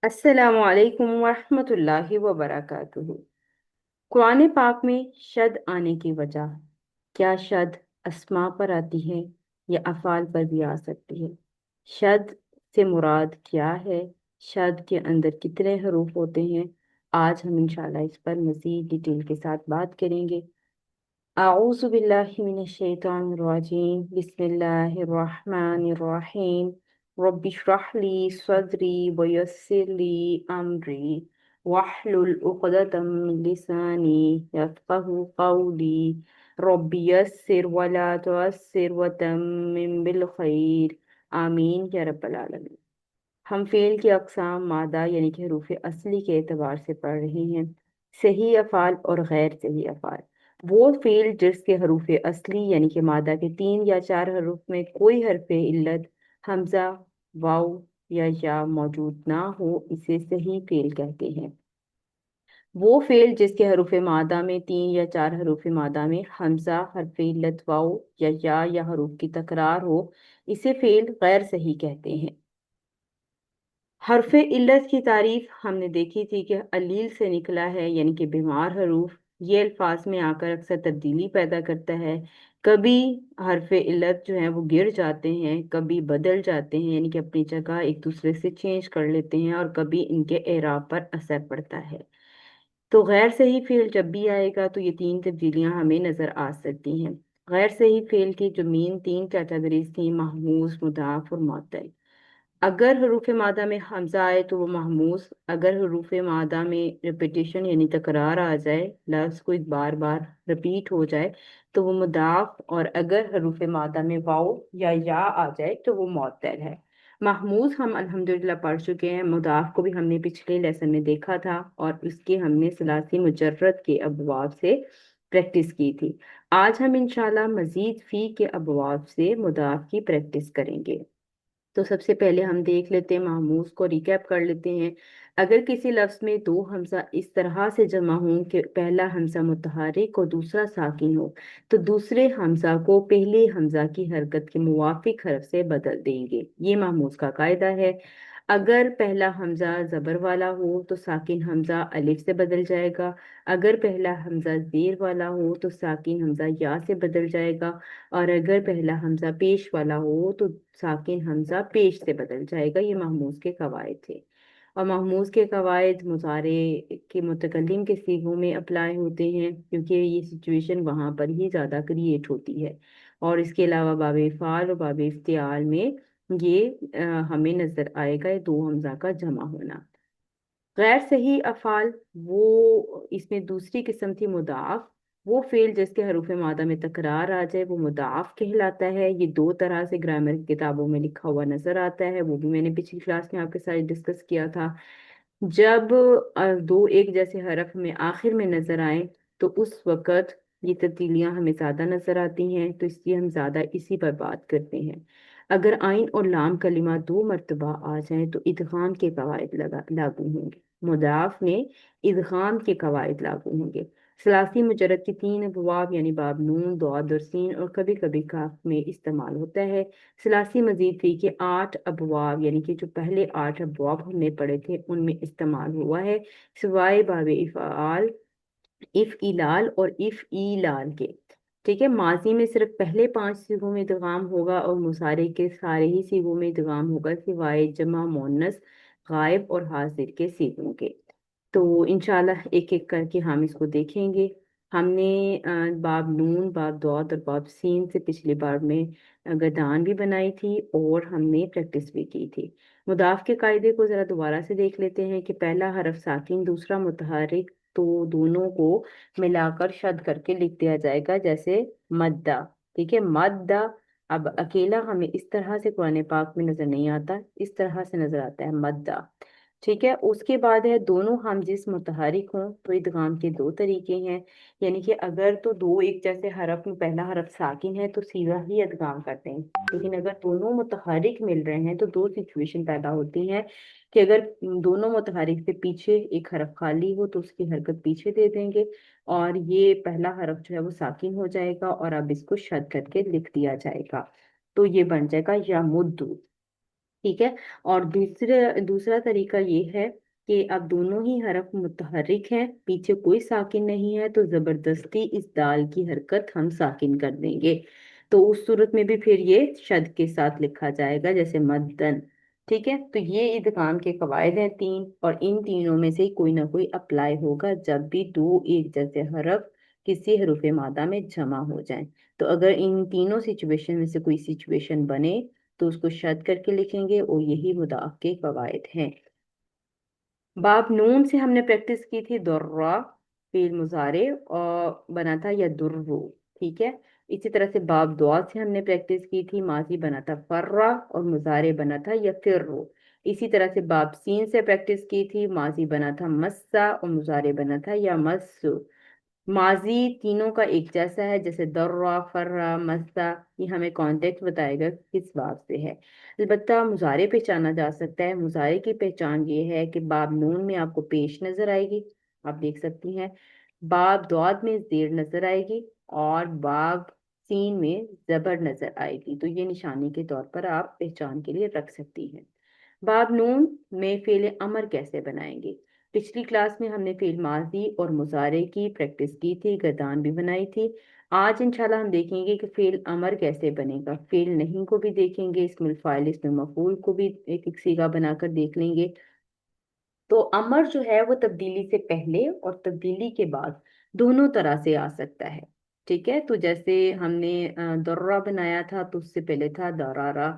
अस्सलामु अलैकुम वरहमतुल्लाहि वबरकातुहू। कुरान पाक में शद आने की वजह, क्या शद अस्मा पर आती है या अफ़ाल पर भी आ सकती है? शद से मुराद क्या है? शद के अंदर कितने हरूफ होते हैं? आज हम इंशाल्लाह इस पर मज़ीद डिटेल के साथ बात करेंगे। अऊज़ु बिल्लाहि मिनश शैतानिर रजीम, बिस्मिल्लाहिर रहमानिर रहीम। रब्बि इश्रह ली सदरी व यस्सिर ली अमरी वहलुल उक़दतम मिन लिसानी यफ़क़हू क़ौली। रब्बि यस्सिर वला तुअस्सिर व तम्मिम बिल खैर। आमीन या रब्बल आलमीन। हम फेल की अक़साम मादा यानी कि हरूफ असली के एतबार से पढ़ रहे हैं। सही अफ़ाल और गैर सही अफ़ाल। वो फेल जिसके हरूफ असली यानी कि मादा के 3 या 4 हरूफ में कोई हरफ इल्लत, हमजा, वाव या मौजूद ना हो, इसे सही फेल कहते हैं। वो फेल जिसके हरूफ मादा में 3 या 4 हरूफ मादा में हमजा, हरफ इल्लत, वाव या हरूफ की तकरार हो, इसे फेल गैर सही कहते हैं। हरफ इल्लत की तारीफ हमने देखी थी कि अलील से निकला है यानी कि बीमार हरूफ। ये अल्फाज में आकर अक्सर तब्दीली पैदा करता है। कभी हरफ इल्लत जो है वो गिर जाते हैं, कभी बदल जाते हैं यानी कि अपनी जगह एक दूसरे से चेंज कर लेते हैं, और कभी इनके एराब पर असर पड़ता है। तो गैर सही फेल जब भी आएगा तो ये 3 तब्दीलियां हमें नजर आ सकती हैं। गैर सही फेल की जो मेन 3 कैटेगरीज थी, महमूज, मुदाफ और मुअत्तल। अगर हरूफ मादा में हमजा आए तो वो महमूस। अगर हरूफ मादा में रिपीटिशन यानी तकरार आ जाए, लफ्ज कोई बार बार रिपीट हो जाए, तो वो मुदाफ। और अगर हरूफ मादा में वाव या आ जाए तो वो मुअत्तल है। महमूज हम अल्हम्दुलिल्लाह पढ़ चुके हैं, मुदाफ को भी हमने पिछले लेसन में देखा था, और उसके हमने सलासी मुजर्रद के अबवाब से प्रैक्टिस की थी। आज हम इंशाल्लाह मजीद फी के अबवाब से मुदाफ की प्रैक्टिस करेंगे। तो सबसे पहले हम देख लेते हैं, महमूज को रिकैप कर लेते हैं। अगर किसी लफ्ज में दो हमजा इस तरह से जमा हों कि पहला हमजा मुतहर्रिक और दूसरा साकिन हो, तो दूसरे हमजा को पहले हमजा की हरकत के मुवाफिक हरफ से बदल देंगे। ये महमूज का कायदा है। अगर पहला हमजा जबर वाला हो तो साकिन हमजा अलिफ से बदल जाएगा। अगर पहला हमजा जेर वाला हो तो साकिन हमजा या से बदल जाएगा। और अगर पहला हमजा पेश वाला हो तो साकिन हमजा पेश से बदल जाएगा। ये महमूज के कवायद थे। और महमूज के कवायद मुजारे के मुतकल्लिम के सीगों में अप्लाई होते हैं, क्योंकि ये सिचुएशन वहाँ पर ही ज़्यादा क्रिएट होती है। और इसके अलावा बाब फ़ाल और बाब इफ्तियाल में ये हमें नज़र आएगा ये दो हमजा का जमा होना। गैर सही अफ़ाल, वो इसमें दूसरी किस्म थी मुदाफ। वो फेल जिसके हरूफ मादा में तकरार आ जाए वो मुदाफ कहलाता है। ये 2 तरह से ग्रामर की किताबों में लिखा हुआ नजर आता है, वो भी मैंने पिछली क्लास में आपके साथ डिस्कस किया था। जब दो एक जैसे हरफ में आखिर में नजर आए तो उस वक़्त ये तब्दीलियां हमें ज्यादा नजर आती हैं, तो इसलिए हम ज्यादा इसी पर बात करते हैं। अगर आइन और लाम कलिमा 2 मरतबा आ जाए तो इदगाम के कवायद लागू होंगे। मुदाफ में इदगाम के कवायद लागू होंगे। सलासी मुजरद की 3 अबवाब यानी बाब नून, दौद और सीन, और कभी कभी काफ में इस्तेमाल होता है। सलासी मजीद फी के 8 अबवाब यानी कि जो पहले 8 अबवाब हमने पढ़े थे उनमें इस्तेमाल हुआ है, सिवाय बाब इफ़ाल, इफ इलाल और इफ ईलाल के। ठीक है, माजी में सिर्फ पहले 5 सीगों में इदगाम होगा और मुसारे के सारे ही सीगों में इदगाम होगा, सिवाय जमा मुअन्नस, गायब और हाजिर के सीगों के। तो इंशाल्लाह एक एक करके हम इसको देखेंगे। हमने बाब नून, बाब दौत और बाब सीन से पिछली बार में गदान भी बनाई थी और हमने प्रैक्टिस भी की थी। मुदाफ के कायदे को जरा दोबारा से देख लेते हैं कि पहला हरफ साकिन दूसरा मुतहर्रिक, तो दोनों को मिलाकर शद करके लिख दिया जाएगा, जैसे मद्दा। ठीक है, मद्दा। अब अकेला हमें इस तरह से कुरान पाक में नजर नहीं आता, इस तरह से नजर आता है मद्दा। ठीक है, उसके बाद है दोनों हम जिस मुतहरिक हों तो इदगाम के 2 तरीके हैं। यानी कि अगर तो दो एक जैसे हरफ में पहला हरफ साकिन है तो सीधा ही इदगाम करते हैं। लेकिन अगर दोनों मुतहरिक मिल रहे हैं तो दो सिचुएशन पैदा होती हैं कि अगर दोनों मुतहरिक से पीछे एक हरफ खाली हो तो उसकी हरकत पीछे दे देंगे, और ये पहला हरफ जो है वो साकिन हो जाएगा और अब इसको शद करके लिख दिया जाएगा। तो ये बन जाएगा या मुद्दू। ठीक है। और दूसरा तरीका ये है कि अब दोनों ही हरफ मुतहर्रिक हैं, पीछे कोई साकिन नहीं है, तो जबरदस्ती इस दाल की हरकत हम साकिन कर देंगे। तो उस सूरत में भी फिर ये शद के साथ लिखा जाएगा, जैसे मद्दन। ठीक है, तो ये इदगाम के कवायद हैं तीन, और इन तीनों में से कोई ना कोई अप्लाई होगा जब भी दो एक जैसे हरफ किसी हरूफ मादा में जमा हो जाएं। तो अगर इन तीनों सिचुएशन में से कोई सिचुएशन बने तो उसको शद करके लिखेंगे, और यही मुदाफ के कवायद हैं। बाब नून से हमने प्रैक्टिस की थी दुर्रा, फेल मुजारे और बना था या दुर्रू। ठीक है। इसी तरह से बाब दुआ से हमने प्रैक्टिस की थी, माजी बना था फर्रा और मुजारे बना था या फिर्रो। इसी तरह से बाब सीन से प्रैक्टिस की थी, माजी बना था मस्सा और मुजारे बना था या मस्सु। माजी तीनों का एक जैसा है, जैसे दर्रा फर्रा मस्सा। ये हमें कॉन्टेक्स्ट बताएगा किस बाब से है। अलबत्ता मुजारे पहचाना जा सकता है। मुजारे की पहचान ये है कि बाब नून में आपको पेश नजर आएगी, आप देख सकती हैं। बाब द्वाद में जेर नजर आएगी, और बाब सीन में जबर नजर आएगी। तो ये निशानी के तौर पर आप पहचान के लिए रख सकती हैं। बाब नून में फेल अमर कैसे बनाएंगे। पिछली क्लास में हमने फेल माजी और मुजारे की प्रैक्टिस की थी, गर्दान भी बनाई थी। आज इंशाल्लाह हम देखेंगे कि फेल अमर कैसे बनेगा। फेल नहीं को भी देखेंगे, इस्मुल फाइल इस्मुल मफूल को भी एक एक सीगा बनाकर देख लेंगे। तो अमर जो है वो तब्दीली से पहले और तब्दीली के बाद दोनों तरह से आ सकता है। ठीक है, तो जैसे हमने दर्रा बनाया था तो उससे पहले था दरारा।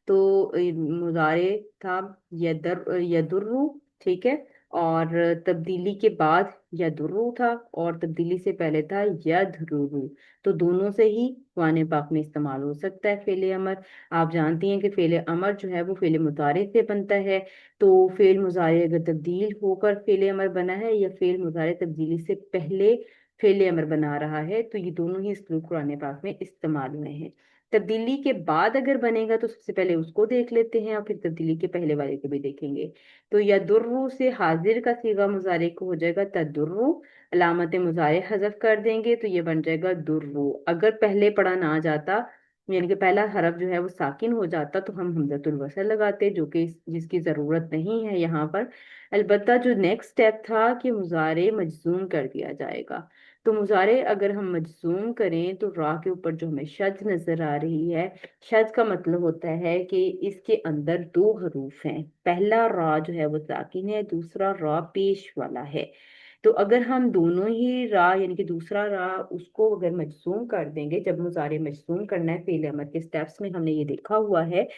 तो मुजारे था यदुर्रु। ठीक है। और तब्दीली के बाद यदुर्रु था, और तब्दीली से पहले था यदरुरु। तो दोनों से ही कुरान पाक में इस्तेमाल हो सकता है फेले अमर। आप जानती हैं कि फेले अमर जो है वो फेले मुतारे से बनता है। तो फेल मुजारे अगर तब्दील होकर फेल अमर बना है, या फेल मुजारे तब्दीली से पहले फेल अमर बना रहा है, तो ये दोनों ही इसलूब कुरान पाक में इस्तेमाल हुए हैं। तब्दीली के बाद अगर बनेगा तो सबसे पहले उसको देख लेते हैं, और फिर तब्दीली के पहले वाले को भी देखेंगे। तो यदुर्रु से हाजिर का सीगा मुजारे को हो जाएगा तदुर्रु। अलामत मुजारे हजफ कर देंगे तो ये बन जाएगा दुर्रु। अगर पहले पढ़ा ना जाता, यानी कि पहला हरफ जो है वो साकिन हो जाता, तो हम हमजतुल वसल लगाते, जो कि जिसकी जरूरत नहीं है यहाँ पर। अलबत्ता जो नेक्स्ट स्टेप था कि मुजारे मजजूम कर दिया जाएगा। तो मुजारे अगर हम मजजूम करें तो रा के ऊपर जो हमें शद नजर आ रही है, शद का मतलब होता है कि इसके अंदर दो हरूफ हैं। पहला रा जो है वो साकिन है, दूसरा रा पेश वाला है। तो अगर हम दोनों ही रा यानी कि दूसरा रा उसको अगर मजसूम कर देंगे, जब मुजारे मजसूम करना है फेल अमर के स्टेप्स में हमने ये देखा हुआ है,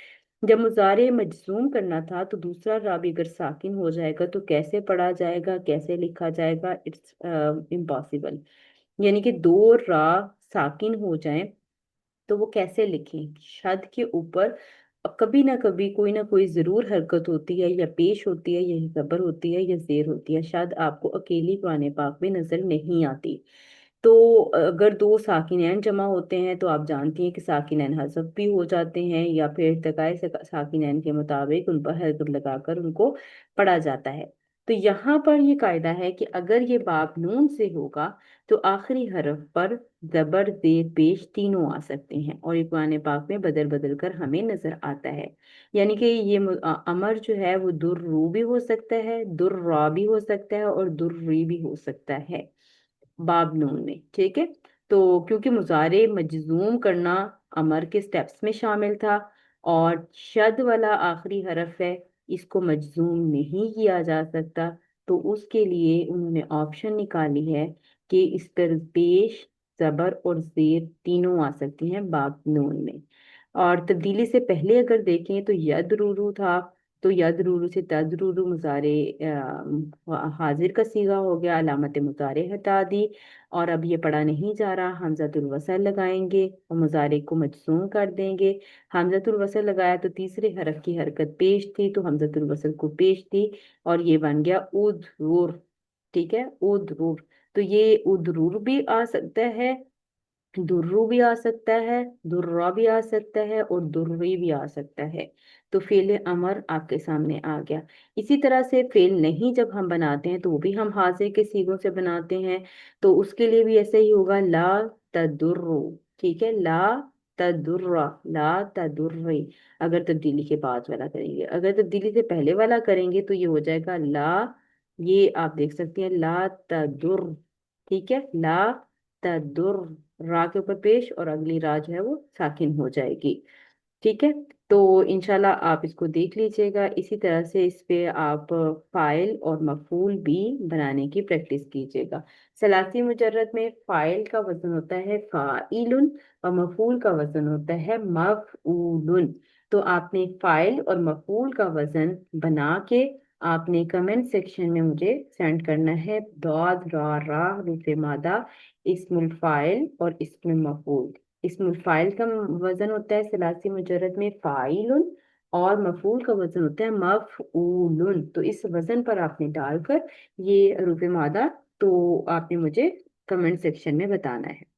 जब मुजारे मजसूम करना था तो दूसरा रा भी अगर साकिन हो जाएगा तो कैसे पढ़ा जाएगा, कैसे लिखा जाएगा, इट्स इम्पॉसिबल। यानी कि दो रा साकिन हो जाएं तो वो कैसे लिखें। शद के ऊपर कभी ना कभी कोई ना कोई जरूर हरकत होती है, या पेश होती है, या जबर होती है, या जेर होती है। शायद आपको अकेली कुरान पाक में नजर नहीं आती। तो अगर दो साकिनैन जमा होते हैं तो आप जानती हैं कि साकिनैन हज़फ भी हो जाते हैं, या फिर तकाए साकिनैन के मुताबिक उन पर हरकत लगाकर उनको पढ़ा जाता है। तो यहाँ पर ये कायदा है कि अगर ये बाब नून से होगा तो आखिरी हरफ पर जबर जेर पेश तीनों आ सकते हैं, और ये कुरान पाक में बदल बदल कर हमें नजर आता है। यानी कि ये अमर जो है वो दुर्रू भी हो सकता है, दुर्रा भी हो सकता है, और दुर्री भी हो सकता है बाब नून में। ठीक है। तो क्योंकि मुजारे मजजूम करना अमर के स्टेप्स में शामिल था, और शद वाला आखिरी हरफ है, इसको मजजूम नहीं किया जा सकता, तो उसके लिए उन्होंने ऑप्शन निकाली है कि इस पर पेश जबर और जेर तीनों आ सकती हैं बाब नून में। और तब्दीली से पहले अगर देखें तो यद रूरू था, तो यद रूरू से तद रूरू मुजारे हाजिर का सीगा हो गया, अलामत मुजारे हटा दी। और अब ये पढ़ा नहीं जा रहा, हमजतुल वसल लगाएंगे और मुजारे को मजसूम कर देंगे। हमजतुल वसल लगाया तो तीसरे हरफ की हरकत पेश थी, तो हमजतुल वसल को पेश थी, और ये बन गया उदरूर। ठीक है, उदरूर। तो ये उदरूर भी आ सकता है, दुर्रू भी आ सकता है, दुर्रा भी आ सकता है, और दुर्री भी आ सकता है। तो फेल अमर आपके सामने आ गया। इसी तरह से फेल नहीं जब हम बनाते हैं तो वो भी हम हाजिर के सीगों से बनाते हैं। तो उसके लिए भी ऐसे ही होगा, ला तदुर्रु। ठीक है, ला तदुर्रा, ला तदुर्री, अगर तब्दीली के बाद वाला करेंगे। अगर तब्दीली से पहले वाला करेंगे तो ये हो जाएगा ला, ये आप देख सकते हैं ला तदुर, ठीक है, ला तदुर, रा के ऊपर पेश और अगली रा जो है वो साकिन हो जाएगी। ठीक है, तो इंशाल्लाह आप इसको देख लीजिएगा। इसी तरह से इस पे आप फाइल और मफूल भी बनाने की प्रैक्टिस कीजिएगा। सलासी मुजर्रद में फाइल का वजन होता है फाइलुन और मफूल का वजन होता है मफऊलुन। तो आपने फाइल और मफूल का वजन बना के आपने कमेंट सेक्शन में मुझे सेंड करना है। दाद रा रा रूफे मादा, इस्मुल फाइल और इस्मुल मफूल। इसमें फाइल का वजन होता है सलासी मुजर्रद में फाइलुन और मफूल का वजन होता है मफऊलुन। तो इस वजन पर आपने डालकर ये रूपे मादा तो आपने मुझे कमेंट सेक्शन में बताना है।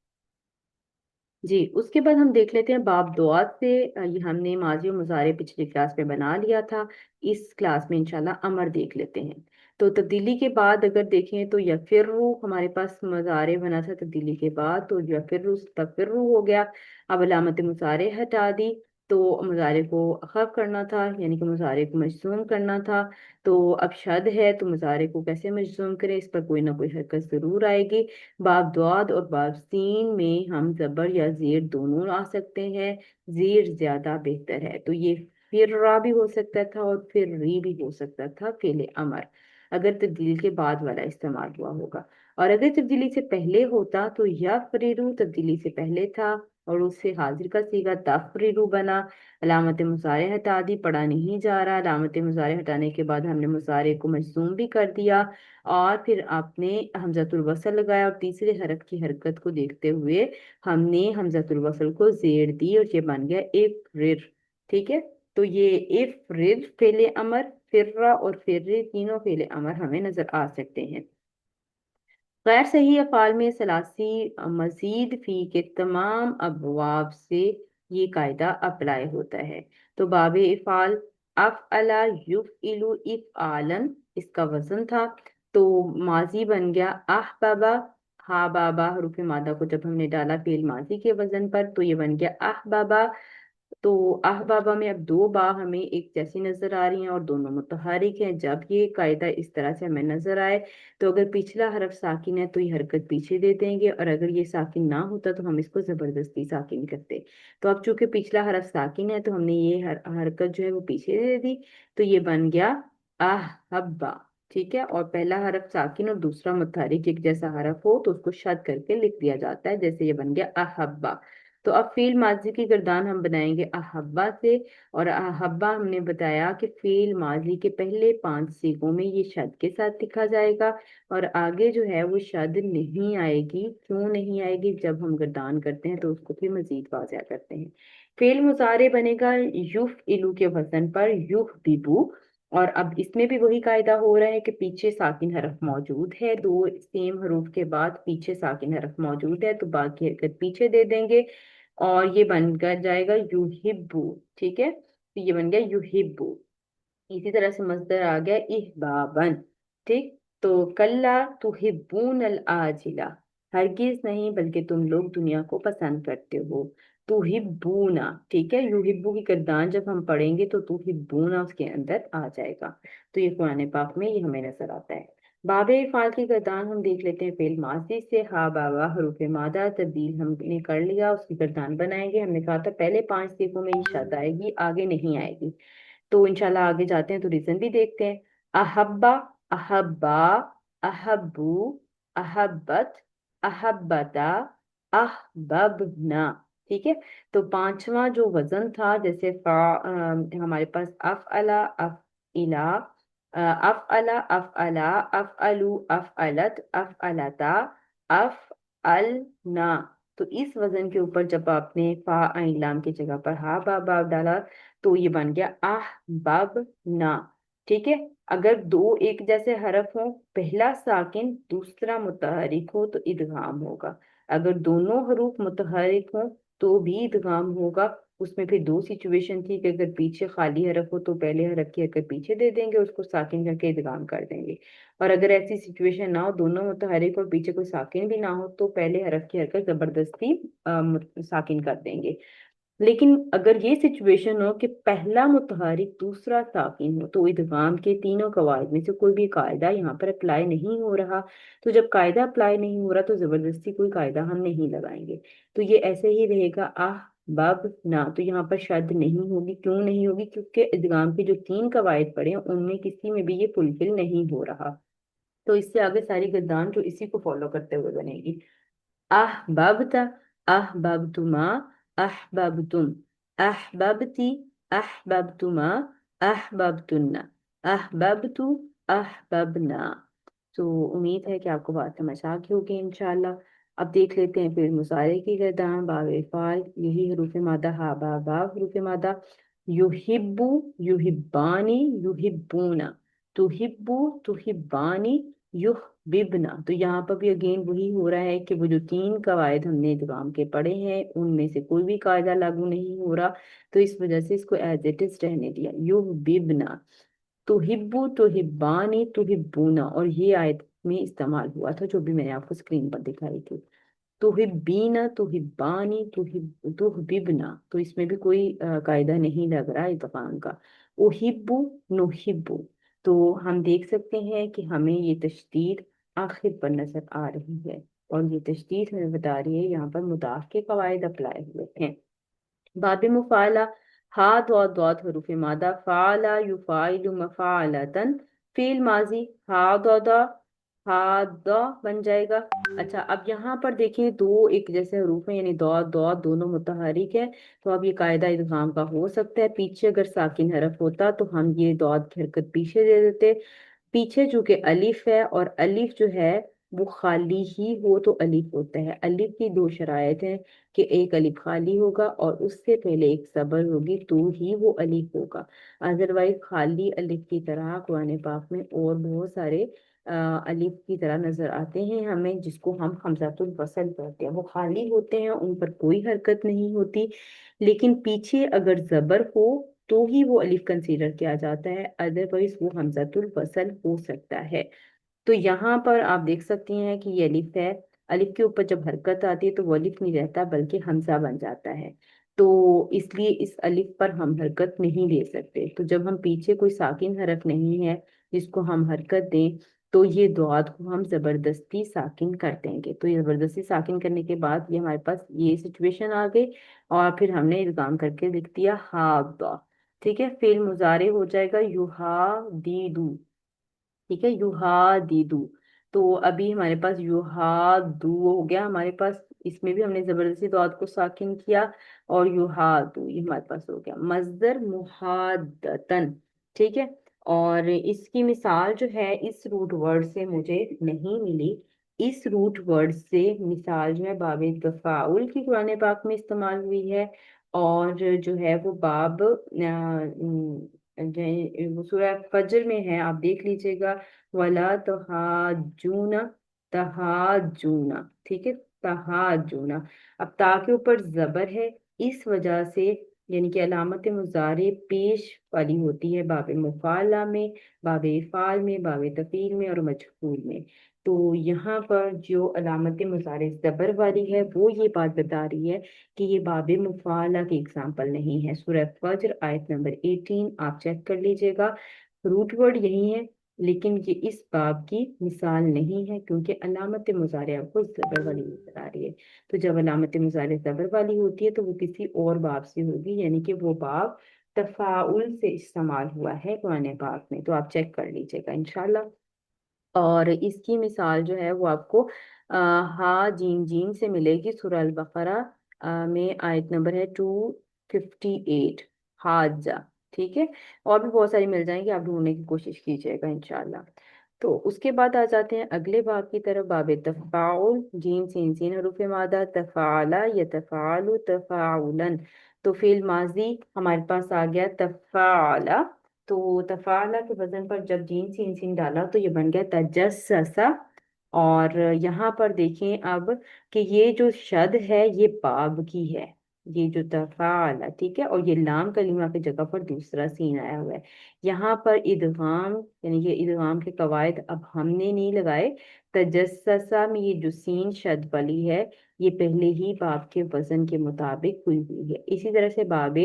जी, उसके बाद हम देख लेते हैं बाब दुआत से। ये हमने माजी और मुजारे पिछली क्लास में बना लिया था। इस क्लास में इंशाल्लाह अमर देख लेते हैं। तो तब्दीली के बाद अगर देखें तो यफिर्रु हमारे पास मुजारे बना था तब्दीली के बाद, तो यफिर्रु तफिर्रु हो गया। अब अलामत मुजारे हटा दी, तो मुजारे को खफ करना था, यानी कि मुजारे को मजसूम करना था। तो अब शद है तो मुजारे को कैसे मजसूम करें, इस पर कोई ना कोई हरकत जरूर आएगी। बाब द्वाद और बाब सीन में हम जबर या जेर दोनों आ सकते हैं। जेर ज्यादा बेहतर है, तो ये फिर रा भी हो सकता था और फिर री भी हो सकता था फेले अमर, अगर तब्दील के बाद वाला इस्तेमाल हुआ होगा। और अगर तब्दीली से पहले होता तो या फरीरू तब्दीली से पहले था और उससे हाजिर का सीगा तफरीरू बना। अलामत मुजारे हटा दी, पढ़ा नहीं जा रहा, अलामत मुजारे हटाने के बाद हमने मुजारे को मजसूम भी कर दिया और फिर आपने हमजतुल वसल लगाया और तीसरे हरफ की हरकत को देखते हुए हमने हमजतुल वसल को जेर दी और ये बन गया इफ्रिर। ठीक है, तो ये इफ्रिर फेले अमर, फिर्रा और फिर्रे तीनों फेले अमर हमें नजर आ सकते हैं। गैर सही अफ़ाल में सलासी मजीद फी के तमाम अबवाब से ये कायदा अप्लाई होता है। तो बाब इफ़ाल अफ़अला युफ़इलु इफ़आलन, इसका वजन था तो माजी बन गया आह बाबा। हा बाबा हरूफ मादा को जब हमने डाला फेल माजी के वजन पर तो ये बन गया आह बाबा। तो आह बाबा में अब दो बा हमें एक जैसी नजर आ रही हैं और दोनों मुतहरिक हैं। जब ये कायदा इस तरह से हमें नजर आए तो अगर पिछला हरफ साकिन है तो ये हरकत पीछे दे देंगे, और अगर ये साकिन ना होता तो हम इसको जबरदस्ती साकिन करते। तो अब चूंकि पिछला हरफ साकिन है तो हमने ये हरकत जो है वो पीछे दे दी, तो ये बन गया आह हब्बा। ठीक है, और पहला हरफ साकिन और दूसरा मुतहरिक एक जैसा हरफ हो तो उसको शद करके लिख दिया जाता है, जैसे ये बन गया अहब्बा। तो अब फील माजी की गर्दान हम बनाएंगे अहब्बा से। और अहब्बा हमने बताया कि फील माजी के पहले 5 सीगों में ये शद के साथ लिखा जाएगा और आगे जो है वो शद नहीं आएगी। क्यों नहीं आएगी, जब हम गर्दान करते हैं तो उसको फिर मजीद वाज़ह करते हैं। फेल मुजारे बनेगा युफ इलू के वजन पर युफ बिबू। और अब इसमें भी वही कायदा हो रहा है कि पीछे साकिन हरफ मौजूद है, दो सेम हरूफ के बाद पीछे साकिन हरफ मौजूद है तो बाकी हरकत पीछे दे देंगे और ये बन कर जाएगा युहिब्बु। ठीक है, तो ये बन गया युहिब्बु। इसी तरह से मस्दर आ गया इहबाबन। ठीक, तो कल्ला तुहिब्बून अल आजिला, हरगिज नहीं बल्कि तुम लोग दुनिया को पसंद करते हो। तुहिब्बूना, ठीक है, युहिब्बू की गर्दान जब हम पढ़ेंगे तो तुहिब्बूना उसके अंदर आ जाएगा। तो ये कुरान पाक में ये हमें नजर आता है। बाबे फाल की गर्दान हम देख लेते हैं फेल माजी से। हा बाबा हरूफ मादा तब्दील हमने कर लिया, उसकी गर्दान बनाएंगे। हमने कहा था पहले 5 सीखों में ही शद आएगी, आगे नहीं आएगी। तो इंशाल्लाह आगे जाते हैं तो रीजन भी देखते हैं। अहब्बा, अहब्बा, अहब्बू, अहब्बत, अहब्बता, अहबबना। ठीक है, तो पांचवा जो वजन था जैसे हमारे पास अफअला, अफइला, अफअला, अफअला, अफअलू, अफअलत, अफअलता, अफअलना। तो इस वजन के ऊपर जब आपने फा आइन लाम की जगह पर हा बा बा डाला तो ये बन गया आह बब ना। ठीक है, अगर दो एक जैसे हरफ हो, पहला साकिन दूसरा मुतहरिक हो तो इदगाम होगा। अगर दोनों हरूफ मुतहरिक हो तो भी इदगाम होगा। उसमें फिर दो सिचुएशन थी कि अगर पीछे खाली हरफ हो तो पहले हरफ की हरकत पीछे दे देंगे, उसको साकिन करके इदगाम कर देंगे। और अगर ऐसी सिचुएशन ना हो, दोनों मुतहरिक और पीछे कोई साकिन भी ना हो, तो पहले हरफ की हरकत जबरदस्ती साकिन कर देंगे। लेकिन अगर ये सिचुएशन हो कि पहला मुतहरिक दूसरा साकिन हो तो इदगाम के तीनों कवायद में से कोई भी कायदा यहाँ पर अप्लाई नहीं हो रहा। तो जब कायदा अप्लाई नहीं हो रहा तो जबरदस्ती कोई कायदा हम नहीं लगाएंगे। तो ये ऐसे ही रहेगा, आह बब ना। तो यहाँ पर शद नहीं होगी। क्यों नहीं होगी? क्योंकि इदगाम के जो तीन कवायद पड़े हैं उनमें किसी में भी ये फुलफिल नहीं हो रहा। तो इससे आगे सारी गर्दान जो इसी को फॉलो करते हुए बनेगी। अहबबत, अहबबतुमा, अहबबतुम, अहबबती, अहबबतुमा, अहबबतुन्ना, अहबबतु, अहबबना। तो उम्मीद है कि आपको बात समझ आ गई होगी इंशाल्लाह। अब देख लेते हैं फिर मुजारे की गर्दान। बावे फाल यही हरूफ मादा, हा बा बा हरूफ मादा। युहिब्बु, युहिब्बानी, युहिब्बूना। तुहिब्बु, तुहिब्बानी, युहबिबना। तो यहाँ पर भी अगेन वही हो रहा है कि वो जो तीन कवायद हमने इदगाम के पढ़े हैं उनमें से कोई भी कायदा लागू नहीं हो रहा। तो इस वजह से इसको एज इट इज रहने दिया, युहबिबना। तुहिब्बु, तुहिब्बानी, तुहिब्बूना। और ये आयत में इस्तेमाल हुआ था जो भी मैंने आपको स्क्रीन पर दिखाई थी। तुहिब्बीना, तुहिब्बानी, तुहबिबना। तो इसमें भी कोई कायदा नहीं लग रहा इतफान का। उहिब्बु, नुहिब्बु। तो हम देख सकते हैं कि हमें ये तशदीद आखिर पर नजर आ रही है। और ये तशदीद हमें बता रही है यहाँ पर मुदाफ के कवायद अप्लाई हुए हैं। बाबे मुफाला, हा दौद दौद हरूफ मादा, फाला युफाइलु मफालतन। फेल माजी, हा दौदा, हा दा बन जाएगा। अच्छा, अब यहाँ पर देखिए दो एक जैसे हरूफ हैं, यानी दौद दौद दोनों मुतहरिक है। तो अब ये कायदा इदगाम का हो सकता है। पीछे अगर साकिन हरफ होता तो हम ये दौद की हरकत पीछे दे देते। पीछे चूंकि अलिफ है और अलिफ जो है वो खाली ही हो तो अलिफ होता है। अलिफ की दो शरायत है कि एक अलिफ खाली होगा और उससे पहले एक सबर होगी तो ही वो अलिफ होगा। अदरवाइज खाली अलिफ की तरह कुरान पाक में और बहुत सारे अलिफ की तरह नजर आते हैं हमें, जिसको हम हमजातुल वसल कहते हैं। वो खाली होते हैं, उन पर कोई हरकत नहीं होती। लेकिन पीछे अगर जबर हो तो ही वो अलिफ कंसीडर किया जाता है, अदरवाइज वो हमजातुल वसल हो सकता है। तो यहाँ पर आप देख सकती हैं कि ये अलिफ है। अलिफ के ऊपर जब हरकत आती है तो वो अलिफ नहीं रहता बल्कि हमजा बन जाता है। तो इसलिए इस अलिफ पर हम हरकत नहीं दे सकते। तो जब हम पीछे कोई साकिन हरफ नहीं है जिसको हम हरकत दें तो ये दुआत को हम जबरदस्ती साकिन कर देंगे। तो ये जबरदस्ती साकिन करने के बाद ये हमारे पास ये सिचुएशन आ गई। और फिर हमने इल्गाम करके लिख दिया हा दा। ठीक है, फेल मुजारे हो जाएगा युहा दीदू। ठीक है, युहादिदु। तो अभी हमारे पास युहादु हो गया हमारे पास। इसमें भी हमने जबरदस्ती दाद को साकिन किया। और युहादु ये हमारे पास हो गया मजदर मुहादतन। ठीक है। और इसकी मिसाल जो है इस रूट वर्ड से मुझे नहीं मिली। इस रूट वर्ड से मिसाल जो है बाब तफाउल की कुरान पाक में इस्तेमाल हुई है। और जो है वो बाब वो सूरह फजर में है, आप देख लीजिएगा। वला तहाजूना, तहाजूना। ठीक है, तहाजूना। अब ता के ऊपर जबर है, इस वजह से यानी कि अलामत मुजारे पेश वाली होती है बाब मुफाला में, बाब इफाल में, बाब तफील में और मजहूल में। तो यहाँ पर जो अलामत मुजारे जबर वाली है वो ये बात बता रही है कि ये बाब मुफाला की एग्जाम्पल नहीं है। सूरह फज्र आयत नंबर 18 आप चेक कर लीजिएगा। रूट वर्ड यही है लेकिन ये इस बाब की मिसाल नहीं है क्योंकि अलामत मुजारे आपको जबर वाली नजर आ रही है। तो जब अलामत मुजारे जबर वाली होती है तो वो किसी और बाब से होगी, यानी कि वो बाब तफाउल से इस्तेमाल हुआ है कुरान पाक में। तो आप चेक कर लीजिएगा इंशाल्लाह। और इसकी मिसाल जो है वो आपको हा जीन जीन से मिलेगी सूरह अल बकरा में आयत नंबर है 258, हाजा। ठीक है। और भी बहुत सारी मिल जाएंगी, आप ढूंढने की कोशिश कीजिएगा इंशाल्लाह। तो उसके बाद आ जाते हैं अगले बाब की तरफ, बाब तफाउल। जीन सीन सीन हरूफ मादा, तफाला या तफालु, तफाउलन। तो फेल माजी हमारे पास आ गया तफाला। तो तफाला के वजन पर जब जीन सीन सीन डाला तो ये बन गया तजस्ससा। और यहाँ पर देखें अब कि ये जो शद है ये बाब की है, ये जो तफाला। ठीक है, और ये लाम कलीमा की जगह पर दूसरा सीन आया हुआ है। यहाँ पर इदगाम यानी ये इदगाम के कवायद अब हमने नहीं लगाए। तजस्ससा में ये जो सीन शद वाली है ये पहले ही बाब के वजन के मुताबिक हुई हुई है। इसी तरह से बाब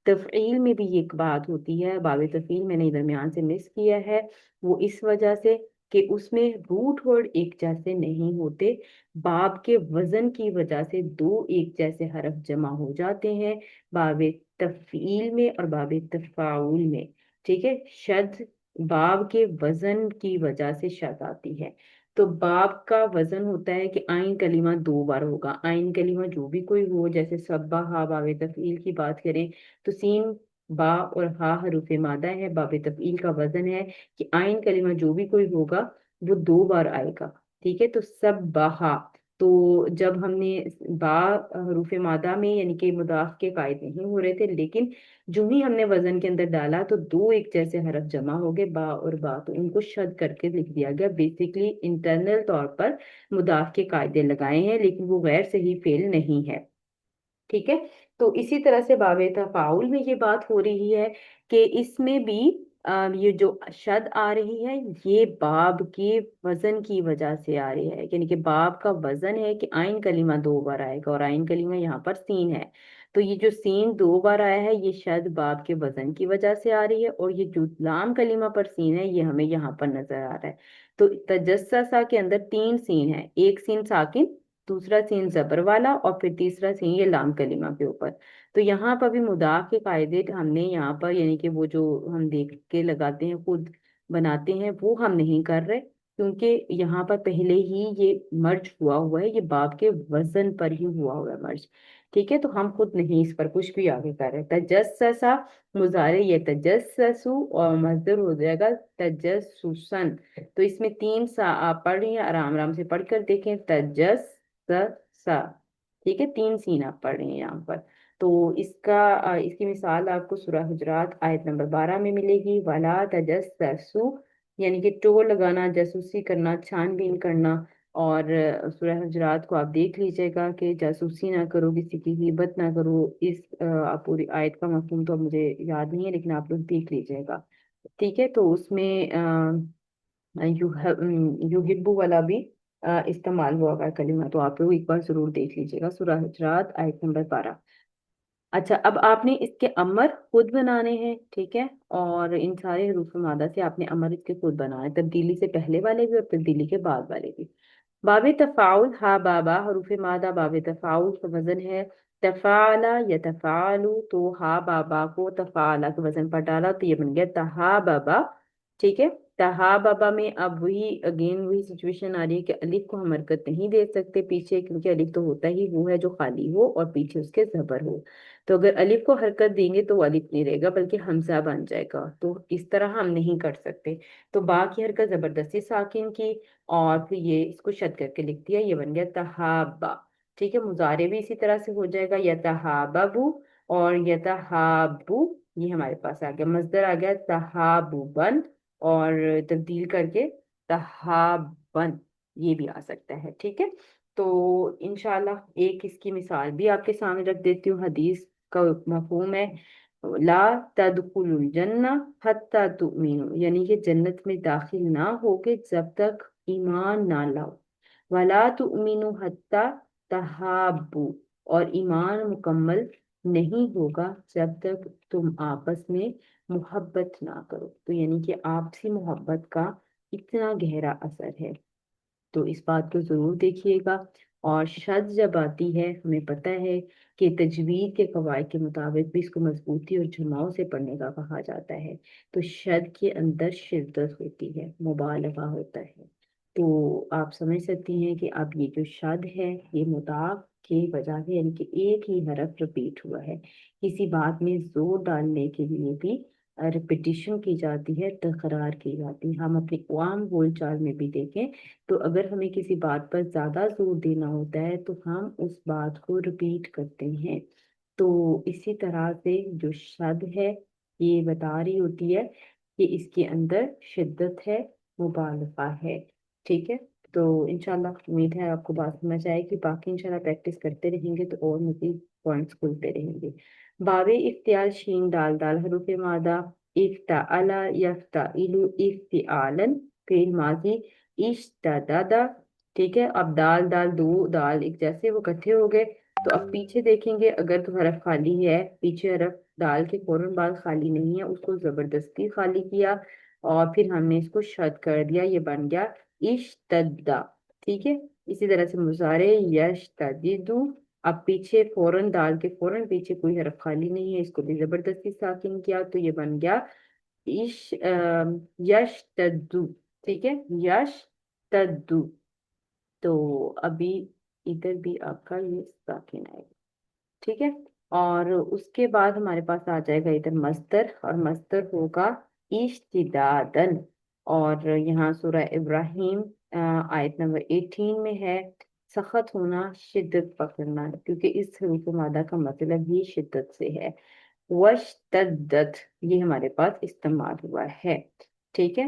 तफईल में भी ये एक बात होती है। बाब तफईल मैंने दरमियान से मिस किया है, वो इस वजह से कि उसमें रूट वर्ड एक जैसे नहीं होते। बाब के वजन की वजह से दो एक जैसे हरफ जमा हो जाते हैं, बाब तफईल में और बाब तफाउल में। ठीक है, शद बाब के वजन की वजह से शद आती है। तो बाब का वजन होता है कि आइन कलीमा दो बार होगा। आइन कलीमा जो भी कोई हो, जैसे सब्बा हा बाब तफईल की बात करें तो सीन बा और हा हरूफ मादा है, बाब तफईल का वजन है कि आइन कलीमा जो भी कोई होगा वो दो बार आएगा। ठीक है, तो सब बहा, तो जब हमने बा हरूफ मादा में यानी कि मुदाफ के कायद नहीं हो रहे थे, लेकिन जो ही हमने वजन के अंदर डाला तो दो एक जैसे हरफ जमा हो गए, बा और बा, तो इनको शद करके लिख दिया गया। बेसिकली इंटरनल तौर पर मुदाफ के कायदे लगाए हैं, लेकिन वो गैर सही फेल नहीं है। ठीक है, तो इसी तरह से बाबे तफाउल में ये बात हो रही है कि इसमें भी ये जो शद आ रही है ये बाब के वजन की वजह से आ रही है। यानी कि बाब का वजन है कि आइन कलीमा दो बार आएगा, और आइन कलीमा यहाँ पर सीन है। तो ये जो सीन दो बार आया है ये शद बाब के वजन की वजह से आ रही है, और ये जो लाम कलीमा पर सीन है ये हमें यहाँ पर नजर आ रहा है। तो तजस्सा के अंदर तीन सीन है, एक सीन साकिन, दूसरा सीन जबर वाला, और फिर तीसरा सीन ये लाम कलीमा के ऊपर। तो यहाँ पर भी मुदाफ के कायदे हमने यहाँ पर यानी कि वो जो हम देख के लगाते हैं खुद बनाते हैं वो हम नहीं कर रहे, क्योंकि यहाँ पर पहले ही ये मर्ज हुआ हुआ है, ये बाब के वजन पर ही हुआ हुआ है मर्ज। ठीक है, तो हम खुद नहीं इस पर कुछ भी आगे कर रहे। तजस्सा मुजारे ये तजस्सु, और मजदूर हो जाएगा तजस्सुसन। तो इसमें तीन सा आप पढ़ रही हैं, आराम आराम से पढ़ कर देखें। सा, ठीक है, तीन सीन आप पढ़ रहे हैं यहाँ पर। तो इसकी मिसाल आपको सूरह हुजरात आयत नंबर 12 में मिलेगी। वला तजस्सु यानी कि टोल लगाना, जासूसी करना, छानबीन करना। और सूरह हुजरात को आप देख लीजिएगा कि जासूसी ना करो, किसी की गिबत ना करो। आप पूरी आयत का मफहूम तो अब मुझे याद नहीं है, लेकिन आप लोग देख लीजिएगा। ठीक है, तो उसमें युहिब्बु वाला भी इस्तेमाल हुआ हुआ है कलीमा, तो आप लोग एक बार जरूर देख लीजिएगा सूरह हुजरात आयत नंबर 12। अच्छा, अब आपने इसके अमर खुद बनाने हैं। ठीक है, और इन सारे हरूफ मादा से आपने अमर इसके खुद बनाने, तब्दीली से पहले वाले भी और तब्दीली के बाद वाले भी। बाबे तफाउल हा बाबा हरूफ मादा बाबे तफाउल का वजन है तफाला या तफालू, तो हा बाबा को तफाला के वजन पर डाला तो ये बन गया तहा बाबा। ठीक है, तहा बाबा में अब वही अगेन वही सिचुएशन आ रही है कि अलिफ को हम हरकत नहीं दे सकते पीछे, क्योंकि अलिफ तो होता ही वो है जो खाली हो और पीछे उसके जबर हो। तो अगर अलिफ को हरकत देंगे तो वो अलिफ नहीं रहेगा बल्कि हमजा बन जाएगा, तो इस तरह हम नहीं कर सकते। तो बा की हरकत जबरदस्ती साकिन की, और फिर ये इसको शद करके लिख दिया, ये बन गया तहाबा। ठीक है, मुजारे भी इसी तरह से हो जाएगा, यतहाबबु और यतहाबु, ये हमारे पास आ गया, मजदर आ गया तहाबुबन, और तब्दील करके तहाबन ये भी आ सकता है। ठीक है, तो इंशाल्लाह एक इसकी मिसाल भी आपके सामने रख देती हूँ। हदीस का मफहूम है ला तदखुलुल जन्ना हत्ता तुमिनु, यानी कि जन्नत में दाखिल ना होगे जब तक ईमान ना लाओ। वला तुमिनु हत्ता तहाबू, और ईमान मुकम्मल नहीं होगा जब तक तुम आपस में मोहब्बत ना करो। तो यानी कि आपसी मोहब्बत का इतना गहरा असर है, तो इस बात को जरूर देखिएगा। और शद जब आती है हमें पता है कि तजवीद के कवायद के मुताबिक भी इसको मजबूती और जमाव से पढ़ने का कहा जाता है। तो शद के अंदर शिद्दत होती है, मुबालगा होता है। तो आप समझ सकती हैं कि अब ये जो शद है ये मुदाफ के वजह से यानी कि एक ही हरफ रिपीट हुआ है। किसी बात में जोर डालने के लिए भी रिपीटिशन की जाती है, तकरार की जाती है। हम अपनी आम बोलचाल में भी देखें तो अगर हमें किसी बात पर ज्यादा जोर देना होता है तो हम उस बात को रिपीट करते हैं। तो इसी तरह से जो शद है ये बता रही होती है कि इसके अंदर शिद्दत है, मुबालगा है। ठीक है, तो इंशाल्लाह उम्मीद है आपको बात समझ आएगी। बाकी इंशाल्लाह प्रैक्टिस करते रहेंगे तो और मजीद पॉइंट्स खुलते रहेंगे। बावे इख्तियार शीन दाल दाल हरूफ मादा इफ्ताअला यफ्ताइलु इफ्तिआलन, फेल माजी इश्तदादा। ٹھیک ہے، اب دال دال دو دال ایک جیسے وہ اکٹھے ہو گئے، تو اب پیچھے دیکھیں گے اگر تو حرف خالی ہے، پیچھے حرف دال کے فوراً بعد خالی نہیں ہے، اس کو زبردستی خالی کیا اور پھر ہم نے اس کو شد کر دیا، یہ بن گیا اشتدا، ٹھیک ہے۔ اسی طرح سے مضارع یشتددو، اب پیچھے فوراً دال کے فوراً پیچھے کوئی حرف خالی نہیں ہے، اس کو بھی زبردستی ساکن کیا تو یہ بن گیا یشتدو، ٹھیک ہے، یشتدو۔ تو ابھی ادھر بھی آپ کا یہ ساکن آئے گا، ٹھیک ہے۔ اور اس کے بعد ہمارے پاس آ جائے گا ادھر مصدر، اور مصدر ہوگا اشتدادن، اور یہاں سورہ ابراہیم آیت نمبر 18 میں ہے سخت ہونا، شدت پکڑنا، کیونکہ اس حروف مادہ کا مطلب ہی شدت سے ہے۔ وشتدت یہ ہمارے پاس استعمال ہوا ہے، ٹھیک ہے۔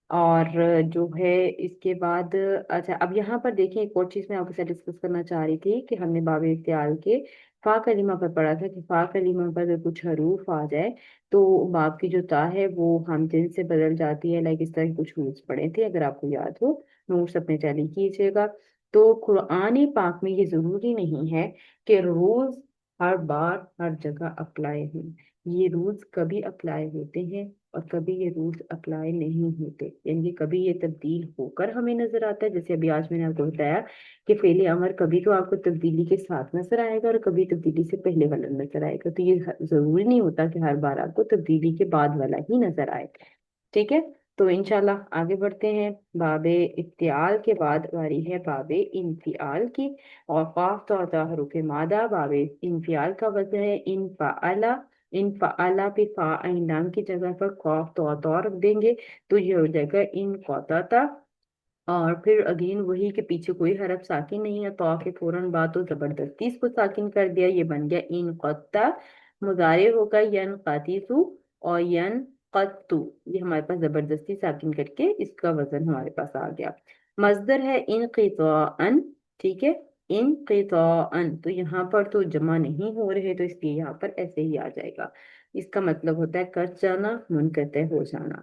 اور جو ہے اس کے بعد، اچھا اب یہاں پر دیکھیں ایک اور چیز میں آپ کے ساتھ ڈسکس کرنا چاہ رہی تھی کہ ہم نے باب افتعال کے فا کلمہ پر پڑھا تھا کہ فا کلمہ پر اگر کچھ حروف آ جائے تو باب کی جو تا ہے وہ ہم جن سے بدل جاتی ہے، لائک اس طرح کے کچھ رولس پڑھے تھے، اگر آپ کو یاد ہو نوٹس اپنے جاری کیجیے گا۔ تو قرآن پاک میں یہ ضروری نہیں ہے کہ روز ہر بار ہر جگہ اپلائی ہوں، یہ رولز کبھی اپلائی ہوتے ہیں اور کبھی یہ رولز اپلائی نہیں ہوتے، یعنی کہ کبھی یہ تبدیل ہو کر ہمیں نظر آتا ہے، جیسے ابھی آج میں نے آپ کو بتایا کہ فعل امر کبھی تو آپ کو تبدیلی کے ساتھ نظر آئے گا اور کبھی تبدیلی سے پہلے والا نظر آئے گا، تو یہ ضروری نہیں ہوتا کہ ہر بار آپ کو تبدیلی کے بعد والا ہی نظر آئے، ٹھیک ہے۔ تو انشاءاللہ آگے بڑھتے ہیں، باب افتعال کے بعد باری ہے باب انفعال کی، اور قاف تو حروف مادہ، باب انفعال کا وزن ہے انفعل، انفعل پہ فا عین لام کی جگہ پر قاف تو رکھ دیں گے تو یہ ہو جائے گا انقطع، اور پھر اگین وہی کے پیچھے کوئی حرف ساکن نہیں ہے، تو کے فوراً بعد تو زبردستی اس کو ساکن کر دیا، یہ بن گیا انقطع۔ مضارع ہوگا ینقطع اور ینقطع، یہ ہمارے پاس زبردستی ساکن کر کے اس کا وزن ہمارے پاس آ گیا۔ مصدر ہے انقطاعا، ٹھیک ہے، انقطاعا، تو یہاں پر تو جمع نہیں ہو رہے تو اس لیے یہاں پر ایسے ہی آ جائے گا، اس کا مطلب ہوتا ہے کٹ جانا، منقطع ہو جانا۔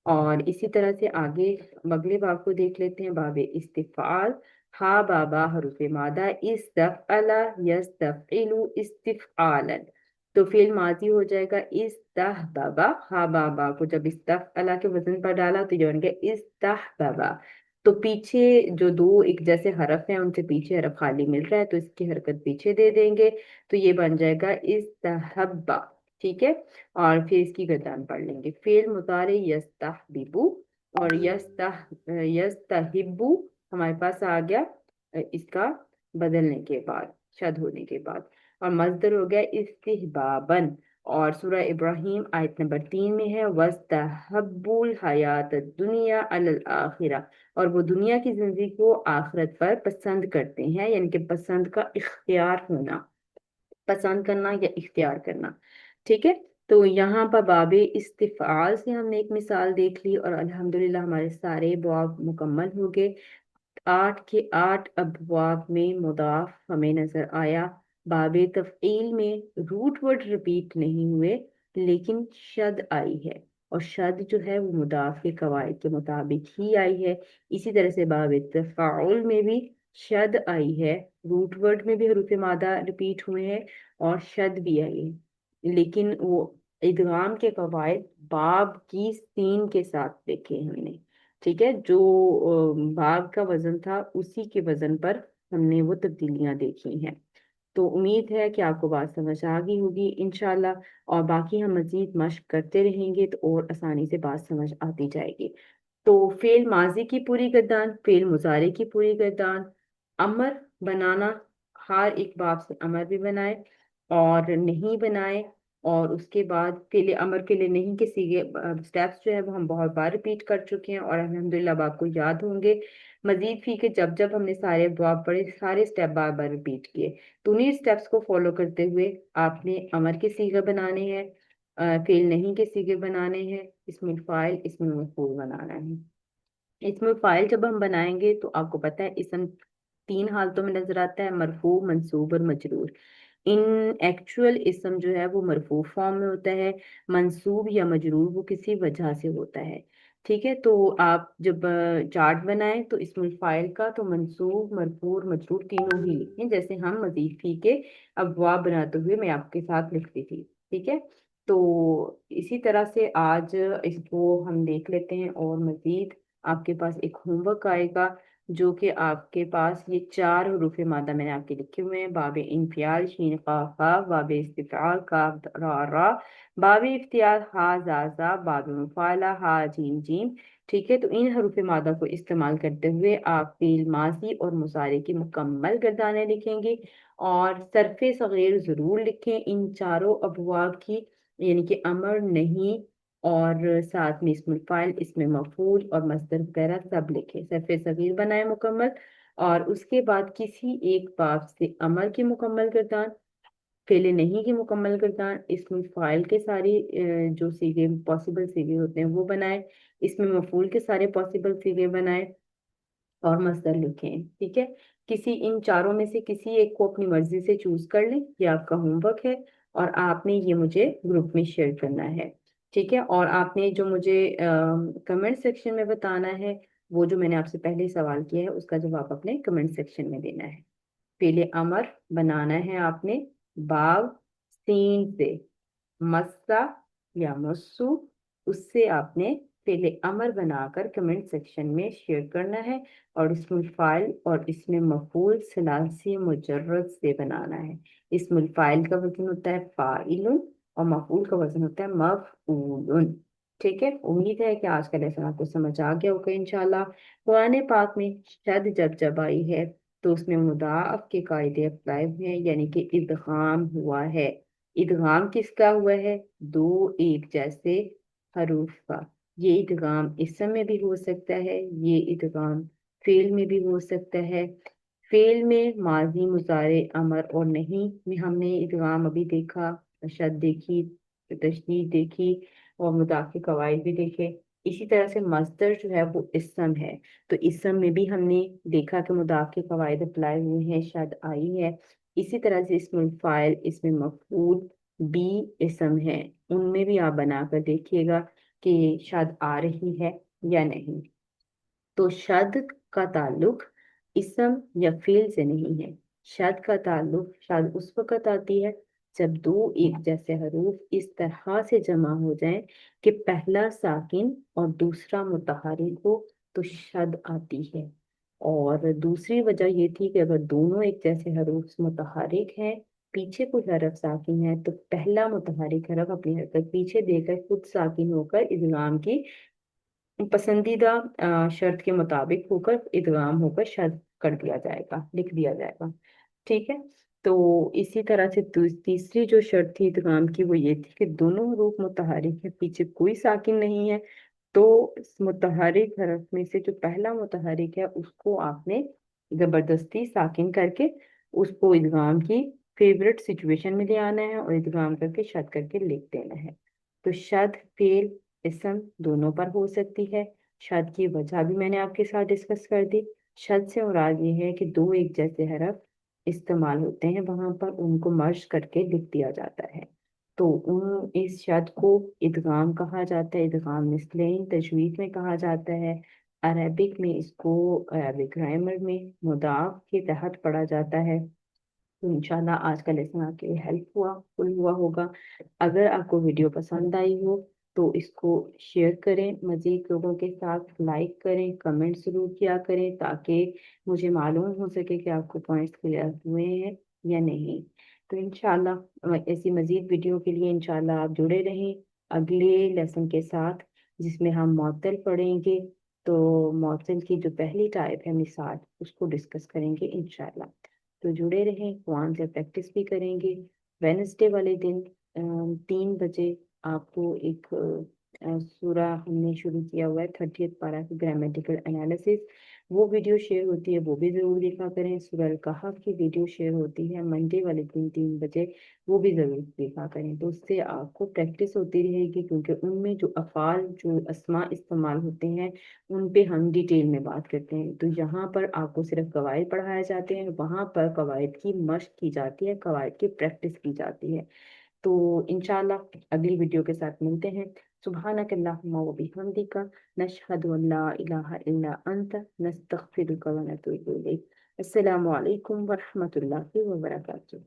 اور اسی طرح سے آگے اگلے باب کو دیکھ لیتے ہیں، باب استفعال، ہا بابا حروف مادہ، استفعل یستفعل استفعالا، تو فعل ماضی ہو جائے گا استحببا، ہا بابا کو جب استفعل کے وزن پر ڈالا تو یہ بن گیا استحببا، تو پیچھے جو دو ایک جیسے حرف ہیں ان سے پیچھے حرف خالی مل رہا ہے تو اس کی حرکت پیچھے دے دیں گے تو یہ بن جائے گا استحبا، ٹھیک ہے۔ اور پھر اس کی گردان پڑھ لیں گے، فعل مضارع یستحببو اور یستحبو ہمارے پاس آ گیا اس کا بدلنے کے بعد، شد ہونے کے بعد، اور مصدر ہو گیا استحبابن، اور سورہ ابراہیم آیت نمبر 3 میں ہے وَاسْتَحَبُّوا الْحَيَاةَ الدُّنْيَا عَلَى الْآخِرَةِ، اور وہ دنیا کی زندگی کو آخرت پر پسند کرتے ہیں، یعنی کہ پسند کا اختیار ہونا، پسند کرنا یا اختیار کرنا، ٹھیک ہے۔ تو یہاں پر باب استفعال سے ہم نے ایک مثال دیکھ لی اور الحمدللہ ہمارے سارے ابواب مکمل ہو گئے، 8 کے 8 ابواب میں مضاف ہمیں نظر آیا، باب تفعیل میں روٹ ورڈ ریپیٹ نہیں ہوئے لیکن شد آئی ہے، اور شد جو ہے وہ مضاف کے قواعد کے مطابق ہی آئی ہے، اسی طرح سے باب تفاعل میں بھی شد آئی ہے، روٹ ورڈ میں بھی حروف مادہ ریپیٹ ہوئے ہیں اور شد بھی آئی ہے، لیکن وہ ادغام کے قواعد باب کی سین کے ساتھ دیکھے ہم نے، ٹھیک ہے، جو باب کا وزن تھا اسی کے وزن پر ہم نے وہ تبدیلیاں دیکھی ہیں۔ تو امید ہے کہ آپ کو بات سمجھ آ گئی ہوگی انشاءاللہ، اور باقی ہم مزید مشق کرتے رہیں گے تو اور آسانی سے بات سمجھ آتی جائے گی۔ تو فعل ماضی کی پوری گردان، فعل مضارع کی پوری گردان، امر بنانا، ہر ایک باب سے امر بھی بنائے اور نہیں بنائے، اور اس کے بعد فعل امر کے لیے نہیں کے صیغے سٹیپس جو ہے وہ ہم بہت بار ریپیٹ کر چکے ہیں اور الحمدللہ اب آپ کو یاد ہوں گے، مزید فی کے جب جب ہم نے سارے ابواب پڑھے سارے سٹیپ بار بار ریپیٹ کیے، تو انہیں سٹیپس کو فالو کرتے ہوئے آپ نے امر کے صیغے بنانے ہیں، فعل نہیں کے صیغے بنانے ہیں، اسم الفاعل اسم المفعول بنانا ہے۔ اسم الفاعل جب ہم بنائیں گے تو آپ کو پتہ ہے اسم 3 حالتوں میں نظر آتا ہے، مرفوع، منصوب اور مجرور۔ ان ایکچوئل اسم جو ہے وہ مرفوع فارم میں ہوتا ہے، منصوب یا مجرور وہ کسی وجہ سے ہوتا ہے، ठीक है, तो आप जब चार्ट बनाएं तो इसमें फाइल का तो मंसूब मरफूर मजरूर तीनों ही लिखें, जैसे हम मजीद फी के अबवाब बनाते हुए मैं आपके साथ लिखती थी। ठीक है, तो इसी तरह से आज इसको हम देख लेते हैं, और मजीद आपके पास एक होमवर्क आएगा, जो कि आपके पास ये चार हरूफ मादा मैंने आपके लिखे हुए हैं: बाब इंफियाल शीन काफ काफ, बाब इस्तिफाल काफ रा रा, बाब इफ्तियाल हा जा जा, बाब मुफाला हा जीम जीम। ठीक है, तो इन हरूफ मादा को इस्तेमाल करते हुए आप फील माजी और मुजारे की मुकम्मल गर्दानें लिखेंगे, और सरफे सगीर जरूर लिखें इन चारों अबवाब की, यानी कि अमर नहीं, और साथ में इसमें फाइल, इसमें मफूल और मस्दर वगैरह सब लिखे, सरफे सगीर बनाए मुकम्मल। और उसके बाद किसी एक बाब से अमर की मुकम्मल गर्दान, फेले नहीं की मुकम्मल गर्दान, इसमें फाइल के सारी जो सीगे पॉसिबल सीगे होते हैं वो बनाए, इसमें मफूल के सारे पॉसिबल सीगे बनाए, और मसदर लिखें। ठीक है, किसी इन चारों में से किसी एक को अपनी मर्जी से चूज कर लें, ये आपका होमवर्क है, और आपने ये मुझे ग्रुप में शेयर करना है। ठीक है, और आपने जो मुझे कमेंट सेक्शन में बताना है, वो जो मैंने आपसे पहले सवाल किया है उसका जवाब अपने कमेंट सेक्शन में देना है। पहले अमर बनाना है आपने बाव सीन से, मस्सा या मस्सू, उससे आपने पहले अमर बनाकर कमेंट सेक्शन में शेयर करना है, और इसमें फाइल और इसमें मफूल सलासी मुजर्रद से बनाना है। इसमें फाइल का वजन होता है फाइलुन, और मफूल का वजन होता है मफऊलुन। ठीक है, उम्मीद है कि आज का लेसन आपको समझ आ गया होगा इंशाल्लाह। कुरान पाक में शद जब आई है तो उसमें मुदाफ के कायदे अप्लाई हुए हैं, यानी कि इदगाम हुआ है। इदगाम किसका हुआ है? दो एक जैसे हरूफ का। ये इदगाम इसम में भी हो सकता है, ये इदगाम फेल में भी हो सकता है। फेल में माजी मुजारे अमर और नहीं में हमने इदगाम अभी देखा, शद देखी, तशदीद देखी, और मुदाफ के कवायद भी देखे। इसी तरह से मस्दर जो है वो इसम है, तो इसम में भी हमने देखा कि मुदाफ के कवायद अप्लाई हुए हैं, शद आई है। इसी तरह से इसमें फाइल, इसमें मफूल बी इसम है, उनमें भी आप बनाकर देखिएगा कि शद आ रही है या नहीं। तो शद का ताल्लुक इसम या फेल से नहीं है। शद का ताल्लुक शद उस वक्त आती है जब दो एक जैसे हरूफ इस तरह से जमा हो जाएं कि पहला साकिन और दूसरा मुतहरिक हो, तो शद आती है। और दूसरी वजह ये थी कि अगर दोनों एक जैसे हरूफ मुतहरिक हैं, पीछे कोई हरफ साकिन है, तो पहला मुतहरिक हरफ अपनी हरकत पीछे देकर खुद साकिन होकर इदगाम की पसंदीदा शर्त के मुताबिक होकर इदगाम होकर शर्त कर दिया जाएगा, लिख दिया जाएगा। ठीक है, तो इसी तरह से तीसरी जो शर्त थी इदगाम की वो ये थी कि दोनों हरूफ मुतहरिक है, पीछे कोई साकिन नहीं है, तो इस मुतहरिक हरफ में से जो पहला मुतहरिक है उसको आपने जबरदस्ती साकिन करके उसको इदगाम की फेवरेट सिचुएशन में ले आना है, और इदगाम करके शद करके लिख देना है। तो शद फेल इसम दोनों पर हो सकती है। शद की वजह भी मैंने आपके साथ डिस्कस कर दी। शद से मुराद ये है कि दो एक जैसे हरफ इस्तेमाल होते हैं, वहां पर उनको मर्ज करके लिख दिया जाता है, तो उन इस शद को इदगाम कहा जाता है। इदगाम मिसलैन तजवीद में कहा जाता है। अरबिक में इसको अरबिक ग्रामर में मुदाफ के तहत पढ़ा जाता है। तो इंशाल्लाह आज का लेसन आपके लिए हेल्पफुल हुआ होगा। अगर आपको वीडियो पसंद आई हो तो इसको शेयर करें मजीद लोगों के साथ, लाइक करें, कमेंट जरूर किया करें, ताकि मुझे मालूम हो सके कि आपको पॉइंट्स क्लियर हुए हैं या नहीं। तो इंशाल्लाह ऐसी मजीद वीडियो के लिए इंशाल्लाह आप जुड़े रहें अगले लेसन के साथ, जिसमें हम मअतल पढ़ेंगे। तो मअतल की जो पहली टाइप है मिसाल, उसको डिस्कस करेंगे इंशाल्लाह। तो जुड़े रहें, कुरान से प्रैक्टिस भी करेंगे। वेनसडे वाले दिन 3 बजे आपको एक सूरा हमने शुरू किया हुआ है 30th पारा की ग्रामेटिकल एनालिसिस, वो वीडियो शेयर होती है, वो भी जरूर देखा करें। सूरह अल कहफ की वीडियो शेयर होती है मंडे वाले दिन 3 बजे, वो भी जरूर देखा करें, तो उससे आपको प्रैक्टिस होती रहेगी, क्योंकि उनमें जो अफ़ाल जो अस्मा इस्तेमाल होते हैं उन पे हम डिटेल में बात करते हैं। तो यहाँ पर आपको सिर्फ कवायद पढ़ाए जाते हैं, वहाँ पर कवायद की मश्क की जाती है, कवायद की प्रैक्टिस की जाती है। तो इंशाल्लाह अगली वीडियो के साथ मिलते हैं। سبحانك اللهم وبحمدك نشهد أن لا إله إلا أنت نستغفرك ونتوب إليك. السلام عليكم ورحمة الله وبركاته.